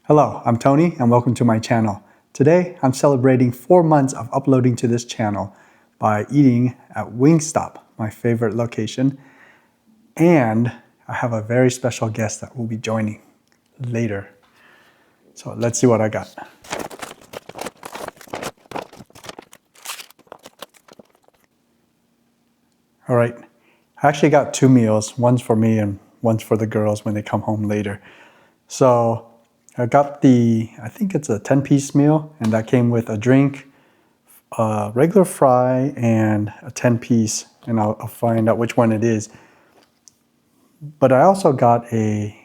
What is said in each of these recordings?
Hello, I'm Tony and welcome to my channel. Today, I'm celebrating 4 months of uploading to this channel by eating at Wingstop, my favorite location. And I have a very special guest that will be joining later. So let's see what I got. All right, I actually got 2 meals. One's for me and one's for the girls when they come home later. So I got I think it's a 10-piece meal, and that came with a drink, a regular fry, and a 10-piece, and I'll find out which one it is. But I also got a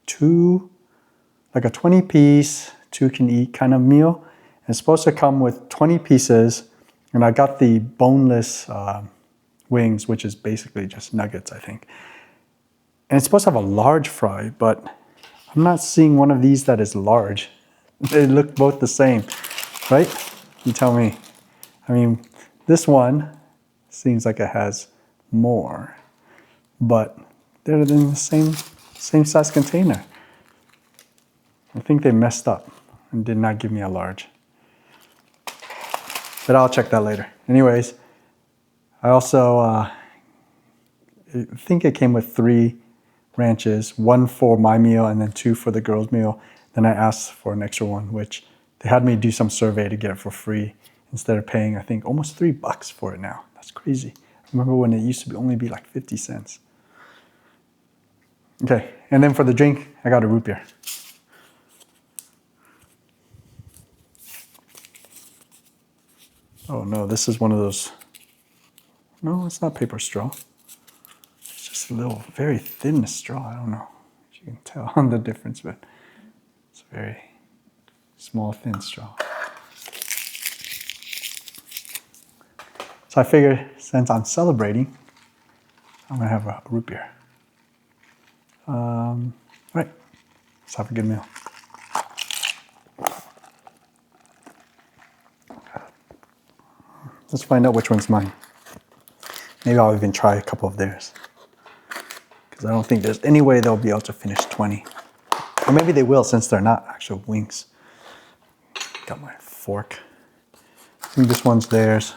20-piece, 2 can eat kind of meal. And it's supposed to come with 20 pieces, and I got the boneless wings, which is basically just nuggets, I think. And it's supposed to have a large fry, but I'm not seeing one of these that is large. They look both the same, right? You tell me. I mean, this one seems like it has more, but they're in the same size container. I think they messed up and did not give me a large. But I'll check that later. Anyways, I also I think it came with 3 ranches, 1 for my meal and then 2 for the girls' meal. Then I asked for an extra one, which they had me do some survey to get it for free instead of paying, I think, almost $3 for it now. That's crazy. I remember when it used to only be like 50 cents. Okay, and then for the drink, I got a root beer. Oh no, this is one of those. No, it's not paper straw. It's just a little, very thin straw. I don't know if you can tell on the difference, but it's a very small, thin straw. So I figured since I'm celebrating, I'm gonna have a root beer. All right, let's have a good meal. Let's find out which one's mine. Maybe I'll even try a couple of theirs, because I don't think there's any way they'll be able to finish 20. Or maybe they will, since they're not actual wings. Got my fork. I think this one's theirs.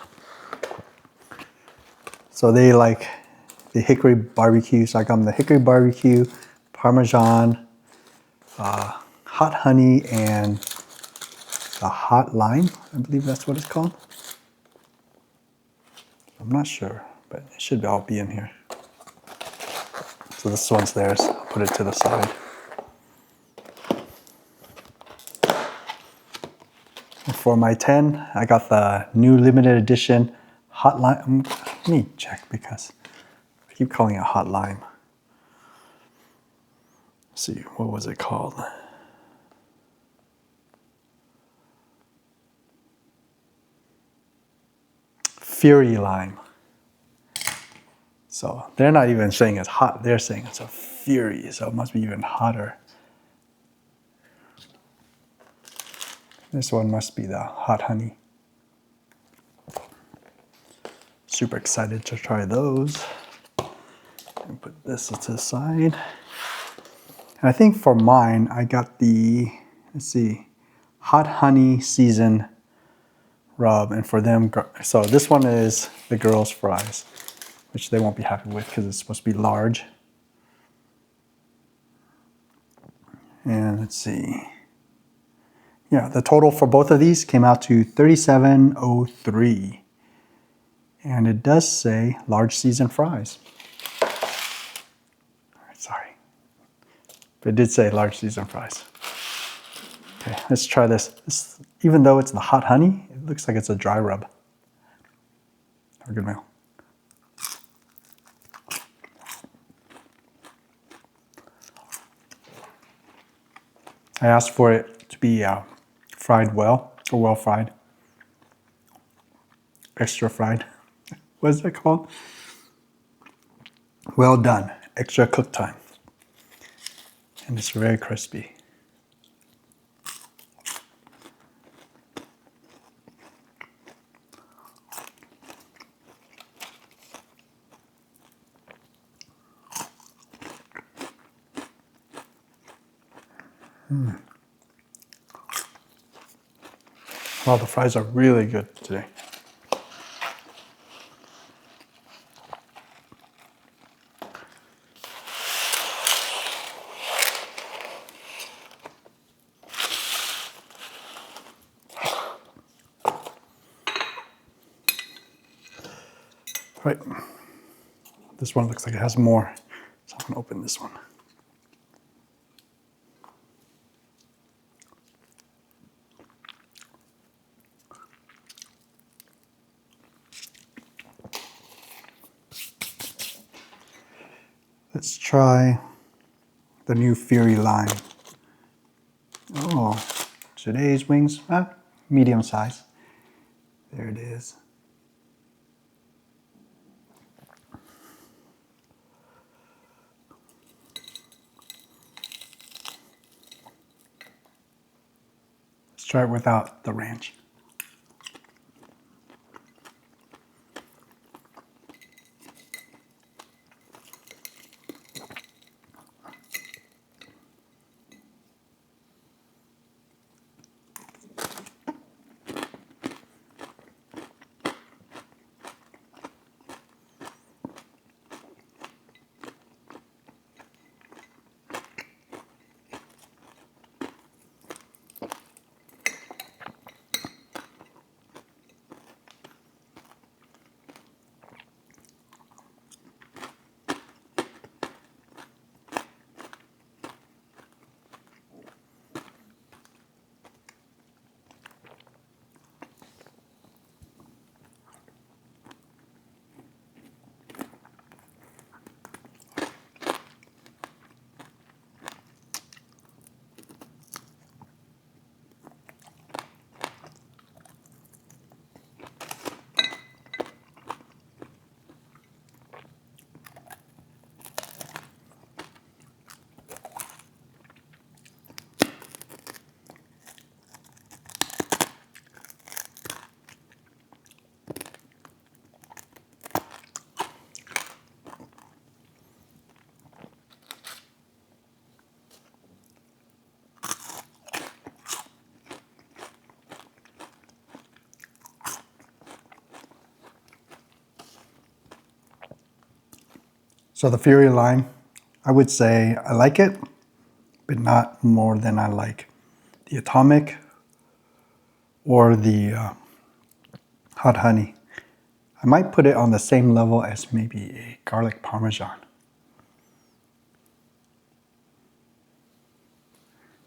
So they like the hickory barbecue, so I got them the hickory barbecue, Parmesan, hot honey, and the hot lime. I believe that's what it's called. I'm not sure, but it should all be in here. So this one's theirs. I'll put it to the side. And for my 10, I got the new limited edition hot lime. Let me check because I keep calling it hot lime. Let's see, what was it called? Fury lime. So they're not even saying it's hot, they're saying it's a fury, so it must be even hotter. This one must be the hot honey. Super excited to try those. And put this to the side. And I think for mine, I got the, let's see, hot honey seasoned rub. And for them, so this one is the girls' fries, which they won't be happy with because it's supposed to be large. And let's see. Yeah, the total for both of these came out to $37.03. And it does say large seasoned fries. All right, sorry. But it did say large seasoned fries. Okay, let's try this. Even though it's the hot honey, it looks like it's a dry rub. Have a good meal. I asked for it to be fried well, or well fried. Extra fried. What is that called? Well done. Extra cook time. And it's very crispy. Wow, the fries are really good today. Right. This one looks like it has more, so I'm gonna open this one. Let's try the new Fury Lime. Oh, today's wings, medium size. There it is. Let's try it without the ranch. So the Fury Lime, I would say I like it, but not more than I like the Atomic or the Hot Honey. I might put it on the same level as maybe a garlic parmesan.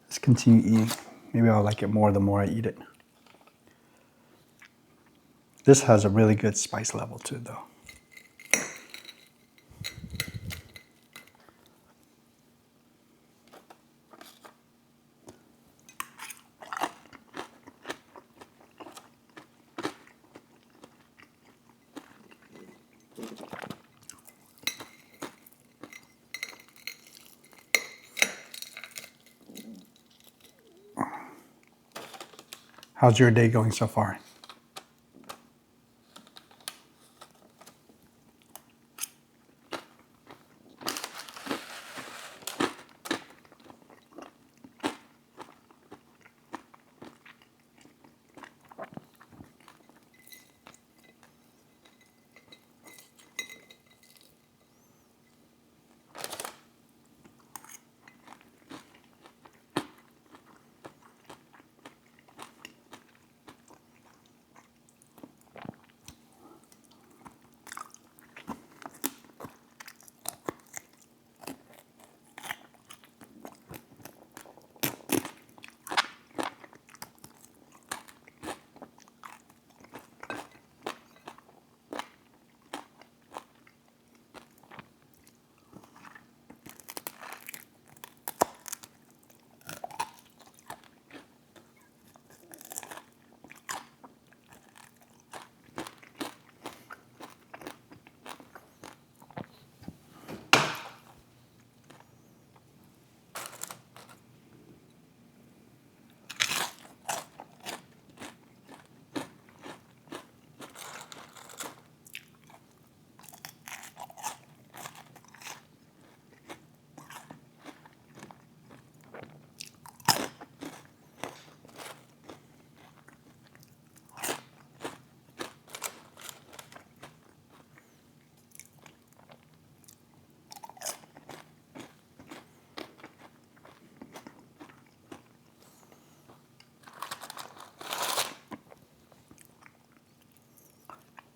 Let's continue eating. Maybe I'll like it more the more I eat it. This has a really good spice level too, though. How's your day going so far?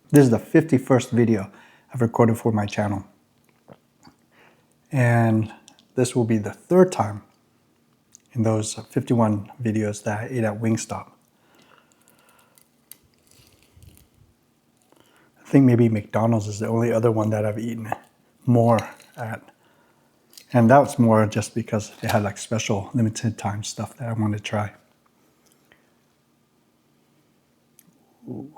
This is the 51st video I've recorded for my channel. And this will be the third time in those 51 videos that I ate at Wingstop. I think maybe McDonald's is the only other one that I've eaten more at. And that was more just because they had like special limited time stuff that I wanted to try. Ooh.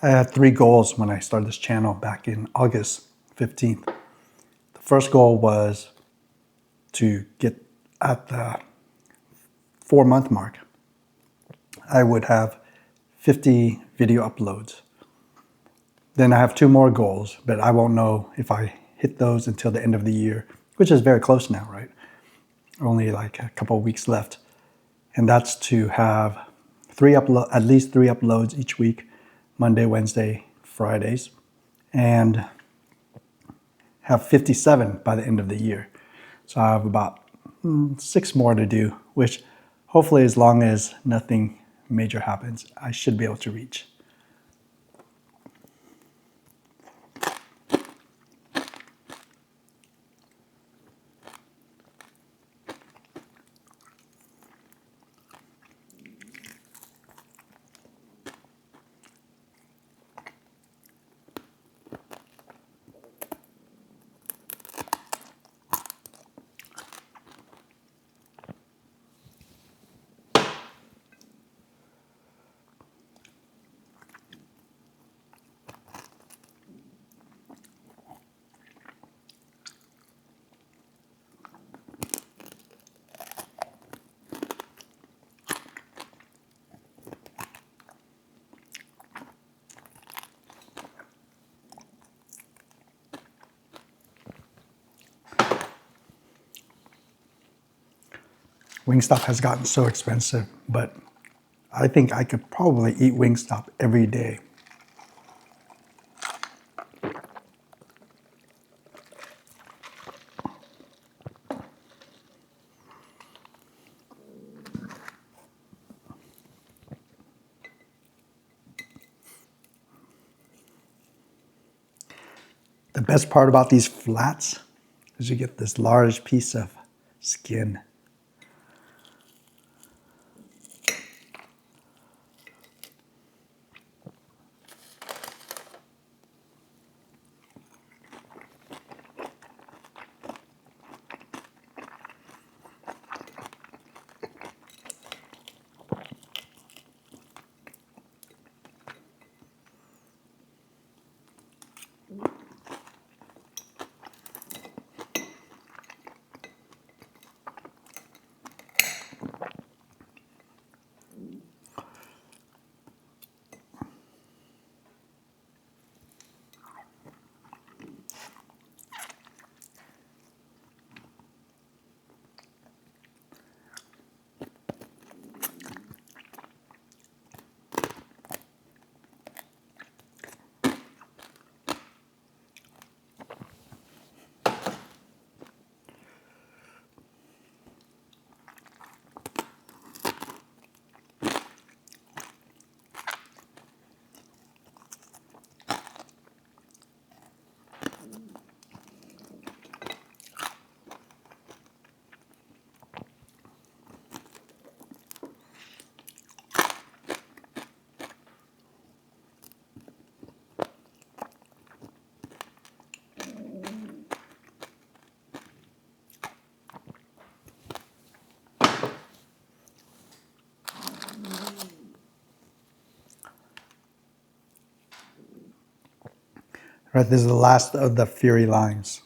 I had 3 goals when I started this channel back in August 15th. The first goal was to get at the 4-month mark. I would have 50 video uploads. Then I have 2 more goals, but I won't know if I hit those until the end of the year, which is very close now, right? Only like a couple of weeks left. And that's to have at least 3 uploads each week, Monday, Wednesday, Fridays, and have 57 by the end of the year. So I have about 6 more to do, which hopefully as long as nothing major happens, I should be able to reach. Wingstop has gotten so expensive, but I think I could probably eat Wingstop every day. The best part about these flats is you get this large piece of skin. Right, this is the last of the Fury lines.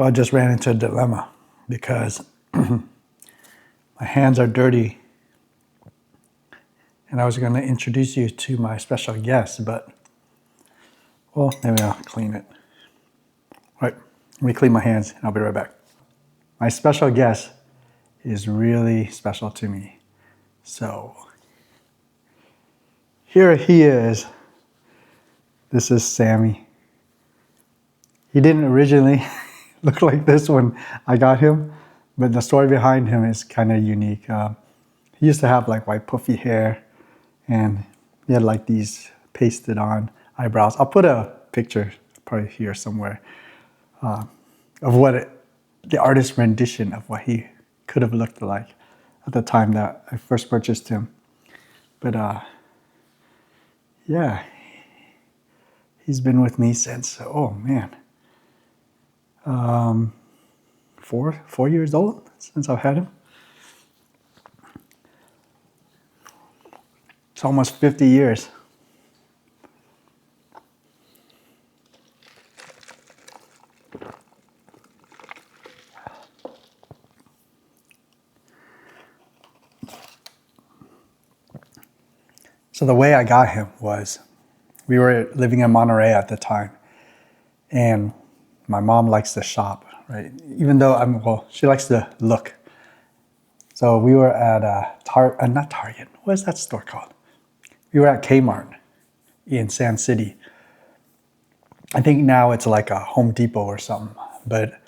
Well, I just ran into a dilemma because my hands are dirty and I was going to introduce you to my special guest, but, well, maybe I'll clean it. All right, let me clean my hands and I'll be right back. My special guest is really special to me. So, here he is. This is Sammy. He didn't originally look like this when I got him, but the story behind him is kind of unique. He used to have like white puffy hair and he had like these pasted on eyebrows. I'll put a picture probably here somewhere of the artist's rendition of what he could have looked like at the time that I first purchased him. But yeah, he's been with me since, oh man, 4 years old since I've had him. It's almost 50 years. So the way I got him was, we were living in Monterey at the time, and my mom likes to shop, right? Even though she likes to look. So we were at not Target, what is that store called? We were at Kmart in Sand City. I think now it's like a Home Depot or something, but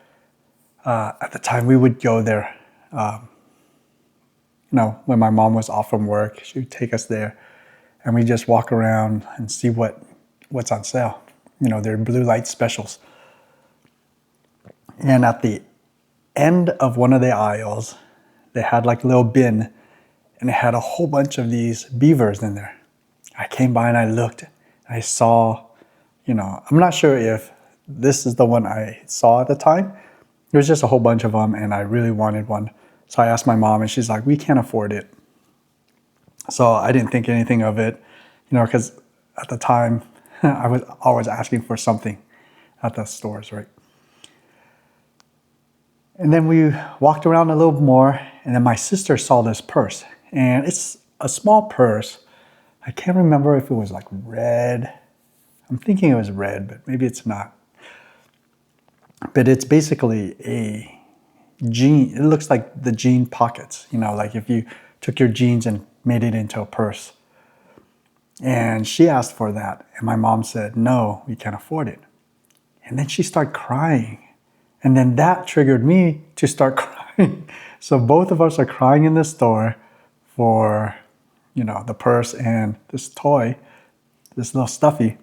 at the time we would go there, when my mom was off from work, she would take us there and we just walk around and see what's on sale. Their blue light specials. And at the end of one of the aisles, they had like a little bin and it had a whole bunch of these beavers in there. I came by and I looked, and I saw, I'm not sure if this is the one I saw at the time. There was just a whole bunch of them and I really wanted one. So I asked my mom and she's like, we can't afford it. So I didn't think anything of it, because at the time I was always asking for something at the stores, right? And then we walked around a little more, and then my sister saw this purse. And it's a small purse. I can't remember if it was like red. I'm thinking it was red, but maybe it's not. But it's basically a jean. It looks like the jean pockets, like if you took your jeans and made it into a purse. And she asked for that. And my mom said, no, we can't afford it. And then she started crying. And then that triggered me to start crying. So both of us are crying in the store for, the purse and this toy, this little stuffy.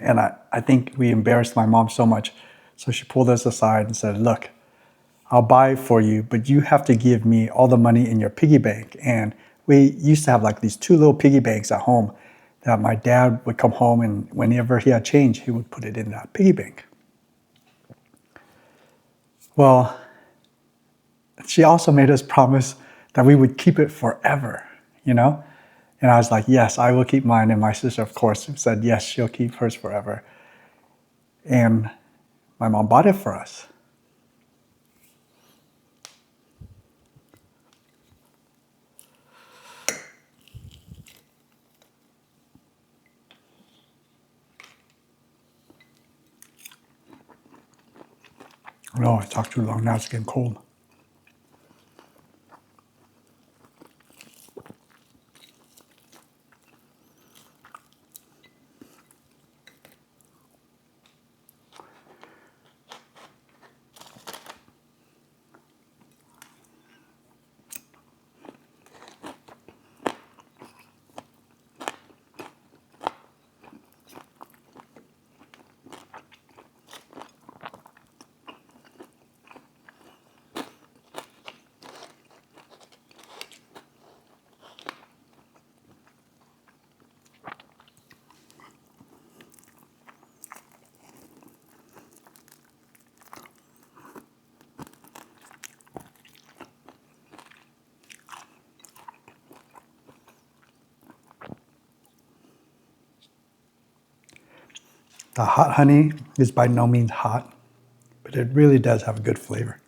And I think we embarrassed my mom so much. So she pulled us aside and said, look, I'll buy it for you, but you have to give me all the money in your piggy bank. And we used to have like these 2 little piggy banks at home that my dad would come home and whenever he had change, he would put it in that piggy bank. Well, she also made us promise that we would keep it forever, And I was like, yes, I will keep mine. And my sister, of course, said, yes, she'll keep hers forever. And my mom bought it for us. No, I talked too long. Now it's getting cold. The hot honey is by no means hot, but it really does have a good flavor.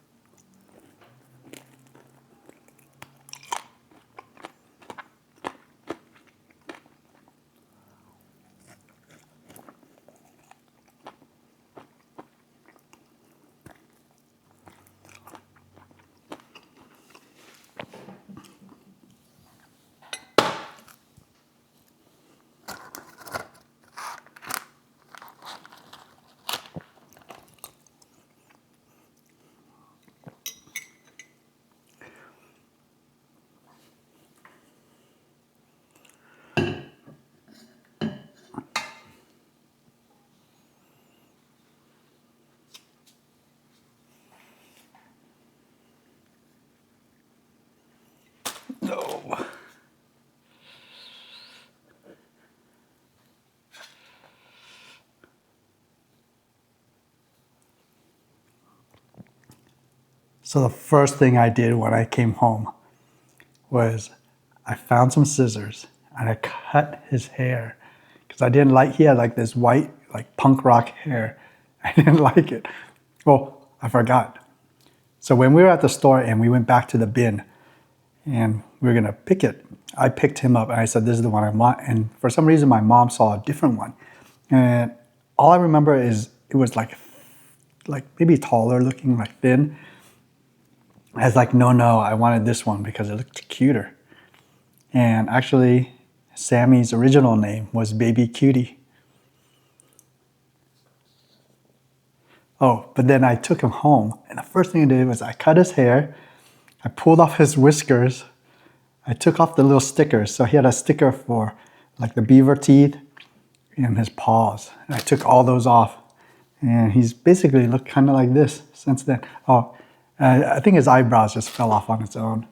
No. So the first thing I did when I came home was I found some scissors and I cut his hair because I didn't like, he had like this white, like punk rock hair. I didn't like it. Well, I forgot. So when we were at the store and we went back to the bin and we were gonna pick it, I picked him up and I said, this is the one I want. And for some reason, my mom saw a different one. And all I remember is it was like maybe taller looking, like thin. I was like, no, I wanted this one because it looked cuter. And actually, Sammy's original name was Baby Cutie. Oh, but then I took him home, and the first thing I did was I cut his hair, I pulled off his whiskers, I took off the little stickers. So he had a sticker for like the beaver teeth and his paws. And I took all those off, and he's basically looked kind of like this since then. Oh, I think his eyebrows just fell off on its own.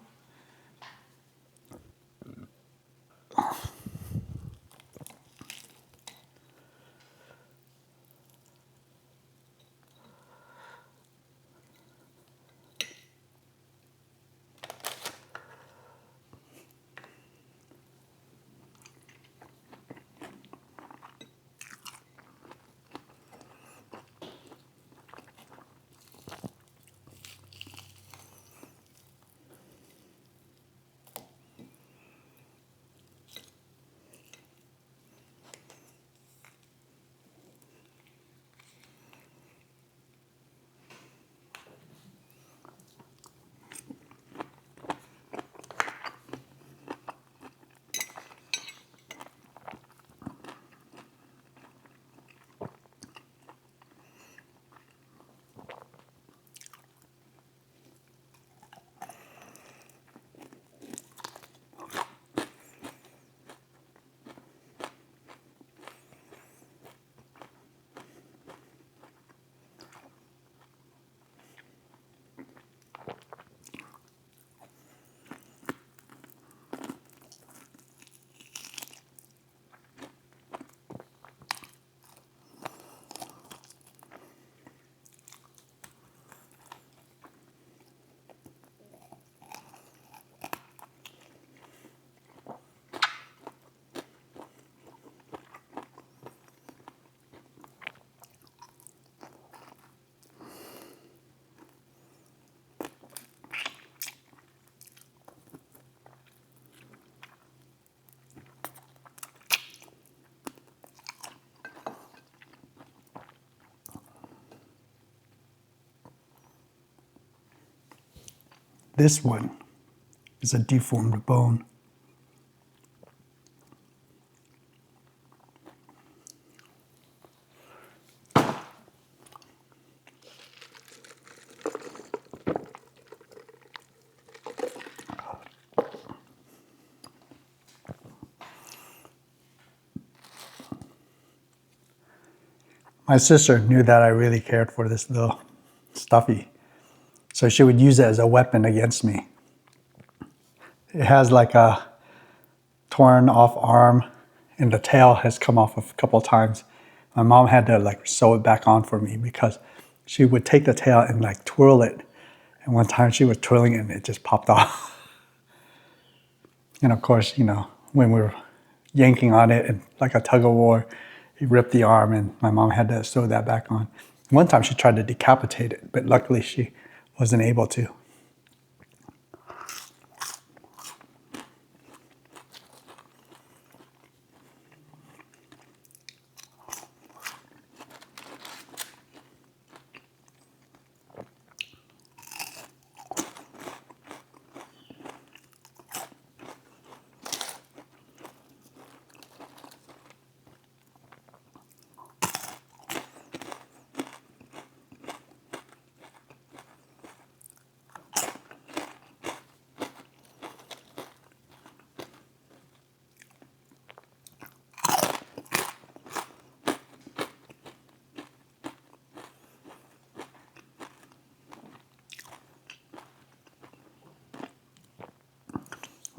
This one is a deformed bone. My sister knew that I really cared for this little stuffy, so she would use it as a weapon against me. It has like a torn off arm and the tail has come off a couple times. My mom had to like sew it back on for me because she would take the tail and like twirl it. And one time she was twirling it and it just popped off. And of course, you know, when we were yanking on it and like a tug of war, it ripped the arm and my mom had to sew that back on. One time she tried to decapitate it, but luckily she wasn't able to.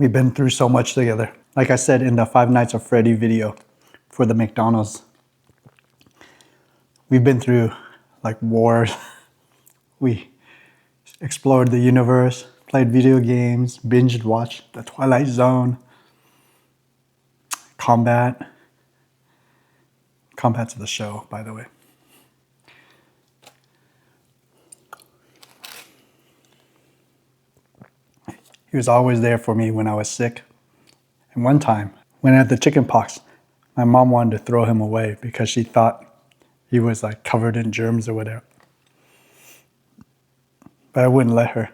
We've been through so much together. Like I said in the Five Nights at Freddy video for the McDonald's, we've been through like wars. We explored the universe, played video games, binged watched The Twilight Zone, Combat. Combat's the show, by the way. He was always there for me when I was sick. And one time, when I had the chicken pox, my mom wanted to throw him away because she thought he was like covered in germs or whatever. But I wouldn't let her.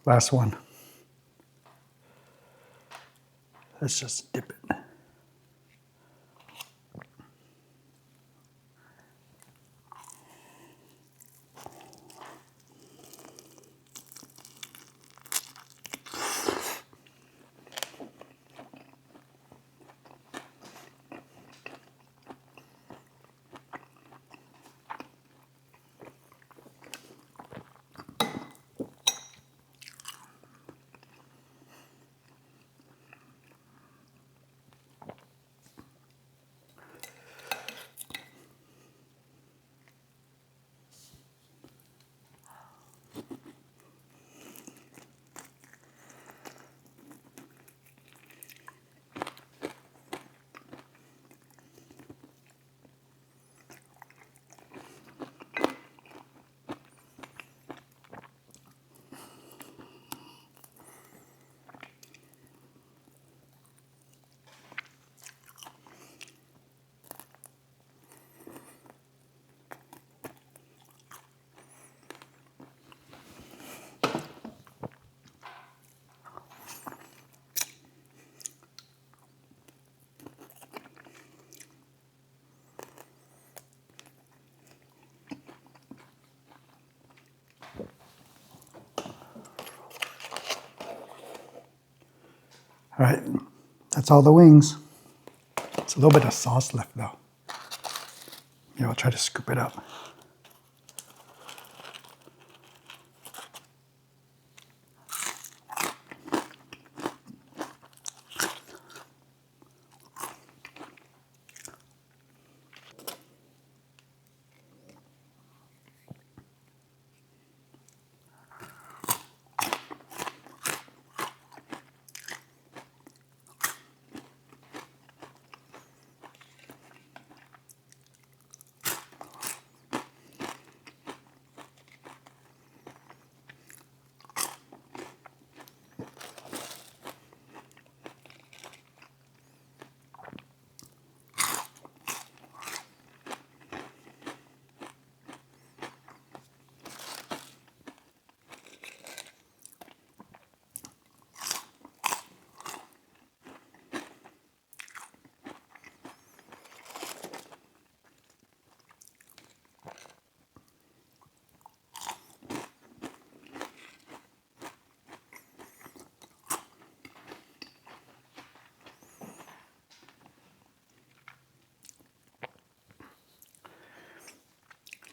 Last one. Let's just dip it. All right, that's all the wings. It's a little bit of sauce left though. Yeah, I'll try to scoop it up.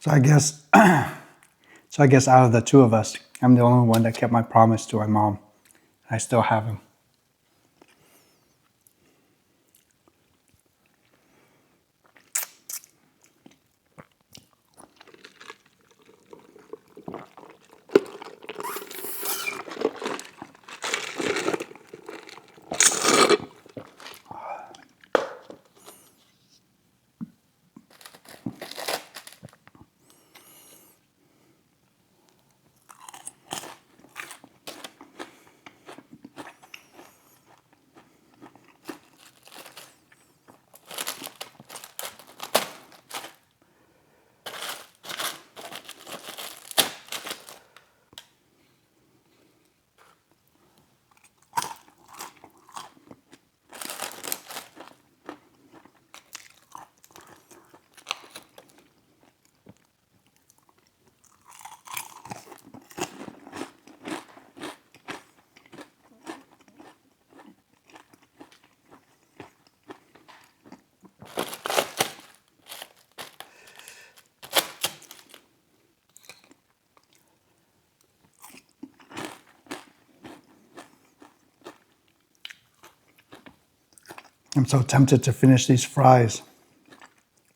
So I guess, out of the two of us, I'm the only one that kept my promise to my mom. I still have him. I'm so tempted to finish these fries,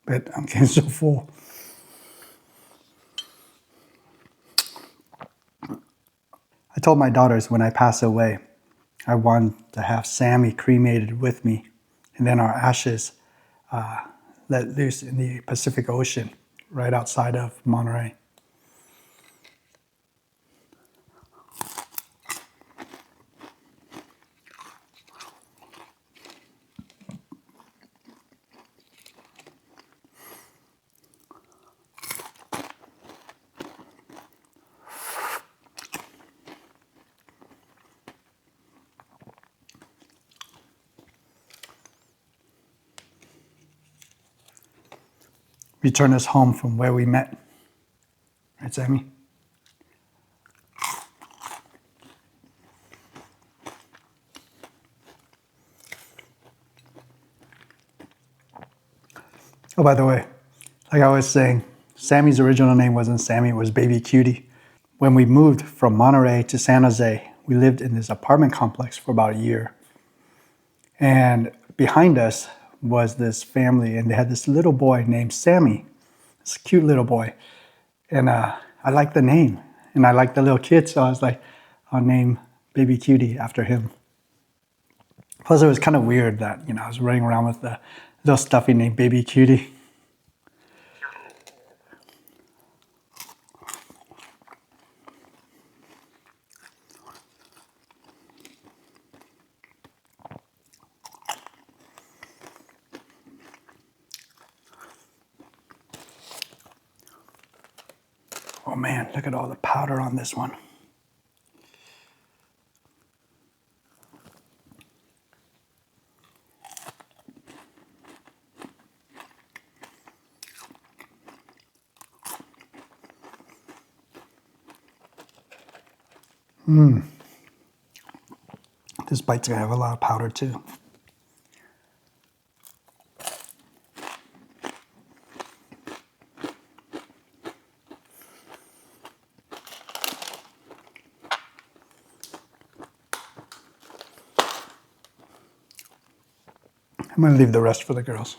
but I'm getting so full. I told my daughters when I pass away, I want to have Sammy cremated with me, and then our ashes let loose in the Pacific Ocean, right outside of Monterey. return us home from where we met. Right, Sammy? Oh, by the way, like I was saying, Sammy's original name wasn't Sammy, it was Baby Cutie. When we moved from Monterey to San Jose, we lived in this apartment complex for about a year. And behind us was this family, and they had this little boy named Sammy, this cute little boy. And I liked the name, and I liked the little kid, so I was like, I'll name Baby Cutie after him. Plus, it was kind of weird that, I was running around with the little stuffy named Baby Cutie. Oh man, look at all the powder on this one. This bite's gonna have a lot of powder too. I'm gonna leave the rest for the girls.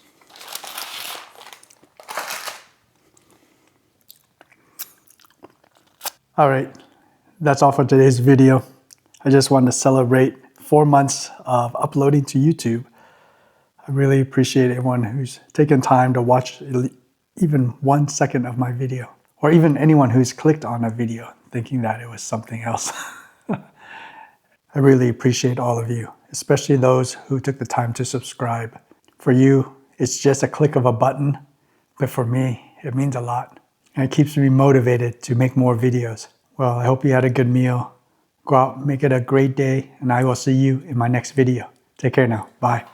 All right, that's all for today's video. I just wanted to celebrate 4 months of uploading to YouTube. I really appreciate everyone who's taken time to watch even 1 second of my video, or even anyone who's clicked on a video thinking that it was something else. I really appreciate all of you, especially those who took the time to subscribe. For you, it's just a click of a button, but for me, it means a lot. And it keeps me motivated to make more videos. Well, I hope you had a good meal. Go out, make it a great day, and I will see you in my next video. Take care now. Bye.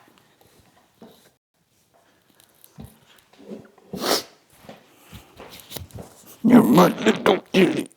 You're my little kitty.